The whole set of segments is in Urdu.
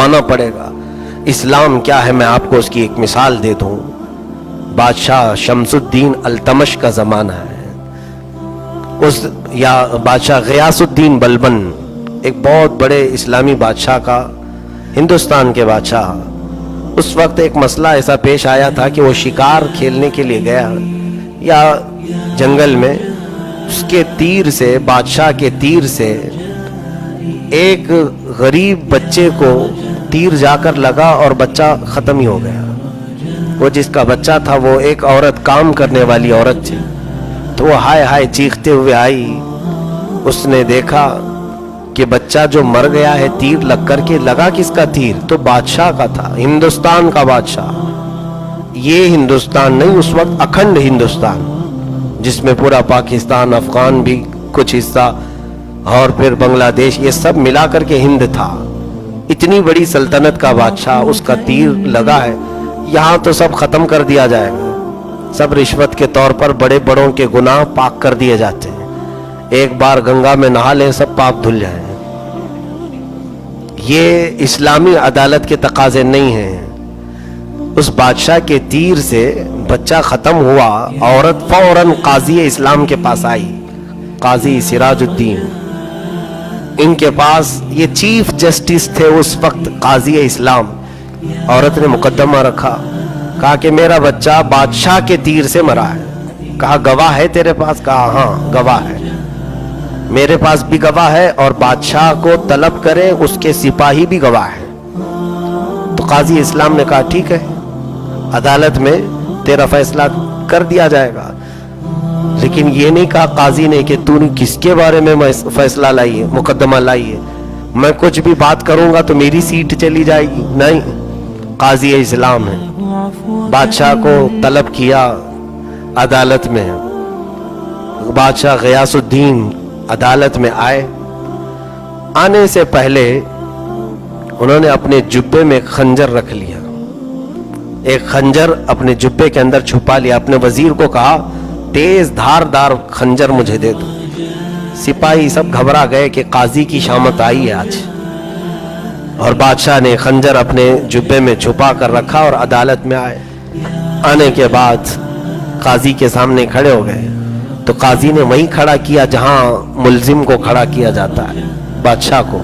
دکھوانا پڑے گا اسلام کیا ہے. میں آپ کو اس کی ایک مثال دے دوں. بادشاہ شمس الدین التمش کا زمانہ ہے، یا بادشاہ غیاث الدین بلبن، ایک بہت بڑے اسلامی بادشاہ کا، ہندوستان کے بادشاہ. اس وقت ایک مسئلہ ایسا پیش آیا تھا کہ وہ شکار کھیلنے کے لیے گیا یا جنگل میں، اس کے تیر سے، بادشاہ کے تیر سے ایک غریب بچے کو تیر جا کر لگا اور بچہ ختم ہی ہو گیا. وہ جس کا بچہ تھا وہ ایک عورت، کام کرنے والی عورت تھی، تو وہ ہائے ہائے چیختے ہوئے آئی. اس نے دیکھا کہ بچہ جو مر گیا ہے تیر لگ کر کے، لگا کس کا تیر؟ تو بادشاہ کا تھا، ہندوستان کا بادشاہ. یہ ہندوستان نہیں، اس وقت اکھنڈ ہندوستان، جس میں پورا پاکستان، افغان بھی کچھ حصہ اور پھر بنگلہ دیش، یہ سب ملا کر کے ہند تھا. اتنی بڑی سلطنت کا بادشاہ، اس کا تیر لگا ہے. یہاں تو سب ختم کر دیا جائے گا، سب رشوت کے طور پر بڑے بڑوں کے گناہ پاک کر دیے جاتے ہیں. ایک بار گنگا میں نہا لیں سب پاک دھل جائیں. یہ اسلامی عدالت کے تقاضے نہیں ہیں. اس بادشاہ کے تیر سے بچہ ختم ہوا، عورت فوراً قاضی اسلام کے پاس آئی، قاضی سراج الدین. ان کے پاس یہ چیف جسٹس تھے اس وقت، قاضی اسلام. عورت نے مقدمہ رکھا، کہا کہ میرا بچہ بادشاہ کے تیر سے مرا ہے. کہا گواہ ہے تیرے پاس؟ کہا ہاں گواہ ہے، میرے پاس بھی گواہ ہے، اور بادشاہ کو طلب کرے اس کے سپاہی بھی گواہ ہے. تو قاضی اسلام نے کہا ٹھیک ہے، عدالت میں تیرا فیصلہ کر دیا جائے گا. لیکن یہ نہیں کہا قاضی نے کہ تو نے کس کے بارے میں فیصلہ لائی ہے، مقدمہ لائی ہے، میں کچھ بھی بات کروں گا تو میری سیٹ چلی جائے گی. نہیں، قاضی اسلام ہے. بادشاہ کو طلب کیا عدالت میں. بادشاہ غیاث الدین عدالت میں آئے. آنے سے پہلے انہوں نے اپنے جبے میں ایک خنجر رکھ لیا، ایک خنجر اپنے جبے کے اندر چھپا لیا. اپنے وزیر کو کہا تیز دھار دار خنجر مجھے دے دو. سپاہی سب گھبرا گئے کہ قاضی کی شامت آئی ہے آج. اور بادشاہ نے خنجر اپنے جبے میں چھپا کر رکھا اور عدالت میں آئے. آنے کے بعد قاضی کے سامنے کھڑے ہو گئے. تو قاضی نے وہیں کھڑا کیا جہاں ملزم کو کھڑا کیا جاتا ہے، بادشاہ کو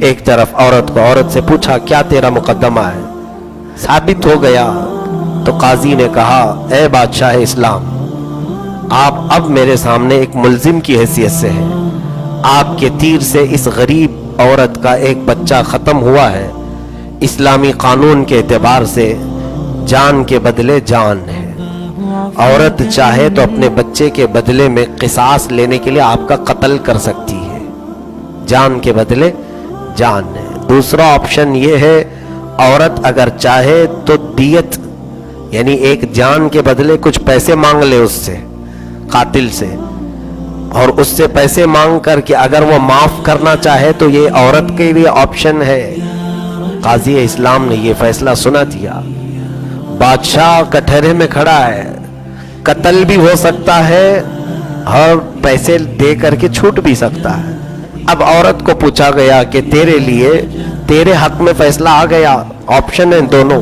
ایک طرف، عورت کو. عورت سے پوچھا کیا تیرا مقدمہ ہے؟ ثابت ہو گیا. تو قاضی نے کہا اے بادشاہ اسلام، آپ اب میرے سامنے ایک ملزم کی حیثیت سے ہیں. آپ کے تیر سے اس غریب عورت کا ایک بچہ ختم ہوا ہے. اسلامی قانون کے اعتبار سے جان کے بدلے جان ہے. عورت چاہے تو اپنے بچے کے بدلے میں قصاص لینے کے لیے آپ کا قتل کر سکتی ہے. جان کے بدلے جان ہے. دوسرا آپشن یہ ہے، عورت اگر چاہے تو دیت، یعنی ایک جان کے بدلے کچھ پیسے مانگ لے اس سے، قاتل سے، اور اس سے پیسے مانگ کر کے اگر وہ معاف کرنا چاہے تو یہ عورت کے لیے آپشن ہے. قاضی اسلام نے یہ فیصلہ سنا دیا. بادشاہ کٹہرے میں کھڑا ہے، قتل بھی ہو سکتا ہے اور پیسے دے کر کے چھوٹ بھی سکتا ہے. اب عورت کو پوچھا گیا کہ تیرے لیے، تیرے حق میں فیصلہ آ گیا، آپشن ہے دونوں.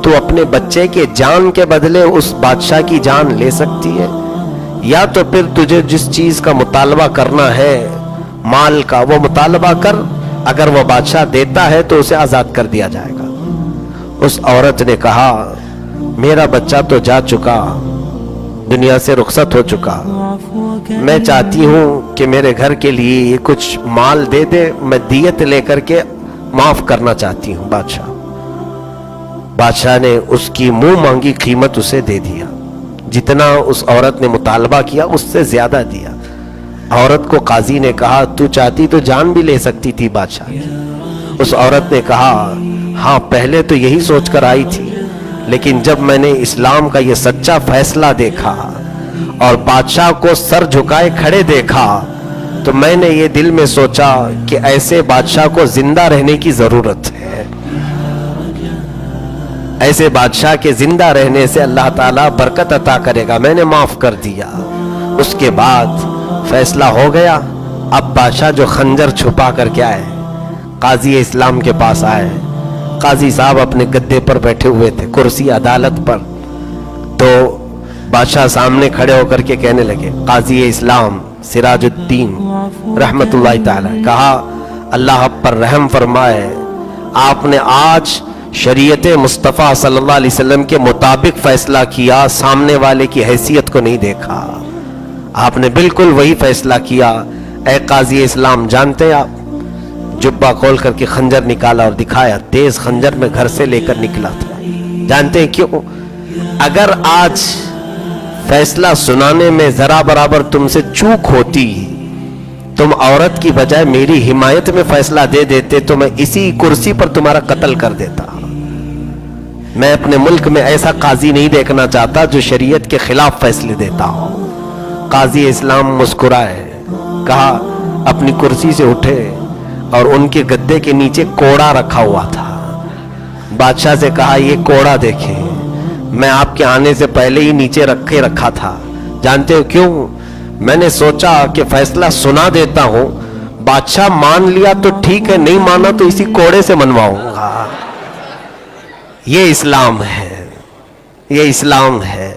تو اپنے بچے کے جان کے بدلے اس بادشاہ کی جان لے سکتی ہے، یا تو پھر تجھے جس چیز کا مطالبہ کرنا ہے، مال کا، وہ مطالبہ کر. اگر وہ بادشاہ دیتا ہے تو اسے آزاد کر دیا جائے گا. اس عورت نے کہا میرا بچہ تو جا چکا، دنیا سے رخصت ہو چکا، میں چاہتی ہوں کہ میرے گھر کے لیے یہ کچھ مال دے دے، میں دیت لے کر کے معاف کرنا چاہتی ہوں. بادشاہ نے اس کی منہ مانگی قیمت اسے دے دیا. جتنا اس عورت نے مطالبہ کیا اس سے زیادہ دیا. عورت کو قاضی نے کہا تو چاہتی تو جان بھی لے سکتی تھی بادشاہ کی. اس عورت نے کہا ہاں پہلے تو یہی سوچ کر آئی تھی، لیکن جب میں نے اسلام کا یہ سچا فیصلہ دیکھا اور بادشاہ کو سر جھکائے کھڑے دیکھا تو میں نے یہ دل میں سوچا کہ ایسے بادشاہ کو زندہ رہنے کی ضرورت ہے. ایسے بادشاہ کے زندہ رہنے سے اللہ تعالیٰ برکت عطا کرے گا. میں نے معاف کر دیا. اس کے بعد فیصلہ ہو گیا. اب بادشاہ جو خنجر چھپا کر کے آئے قاضی اسلام کے پاس آئے قاضی صاحب اپنے گدے پر بیٹھے ہوئے تھے، کرسی عدالت پر. تو بادشاہ سامنے کھڑے ہو کر کے کہنے لگے، قاضی اسلام سراج الدین رحمت اللہ تعالی، کہا اللہ آپ پر رحم فرمائے، آپ نے آج شریعت مصطفیٰ صلی اللہ علیہ وسلم کے مطابق فیصلہ کیا، سامنے والے کی حیثیت کو نہیں دیکھا، آپ نے بالکل وہی فیصلہ کیا. اے قاضی اسلام، جانتے ہیں آپ، جبہ کھول کر کے خنجر نکالا اور دکھایا، تیز خنجر میں گھر سے لے کر نکلا تھا. جانتے ہیں کیوں؟ اگر آج فیصلہ سنانے میں ذرا برابر تم سے چوک ہوتی، تم عورت کی بجائے میری حمایت میں فیصلہ دے دیتے تو میں اسی کرسی پر تمہارا قتل کر دیتا. میں اپنے ملک میں ایسا قاضی نہیں دیکھنا چاہتا جو شریعت کے خلاف فیصلے دیتا ہو. قاضی اسلام مسکرائے، کہا اپنی کرسی سے اٹھے اور ان کے گدے کے نیچے کوڑا رکھا ہوا تھا. بادشاہ سے کہا یہ کوڑا دیکھیں، میں آپ کے آنے سے پہلے ہی نیچے رکھا تھا. جانتے ہو کیوں؟ میں نے سوچا کہ فیصلہ سنا دیتا ہوں، بادشاہ مان لیا تو ٹھیک ہے، نہیں مانا تو اسی کوڑے سے منواؤں گا. یہ اسلام ہے، یہ اسلام ہے.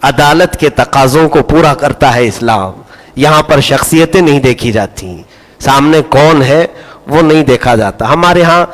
عدالت کے تقاضوں کو پورا کرتا ہے اسلام. یہاں پر شخصیتیں نہیں دیکھی جاتی، سامنے کون ہے وہ نہیں دیکھا جاتا. ہمارے ہاں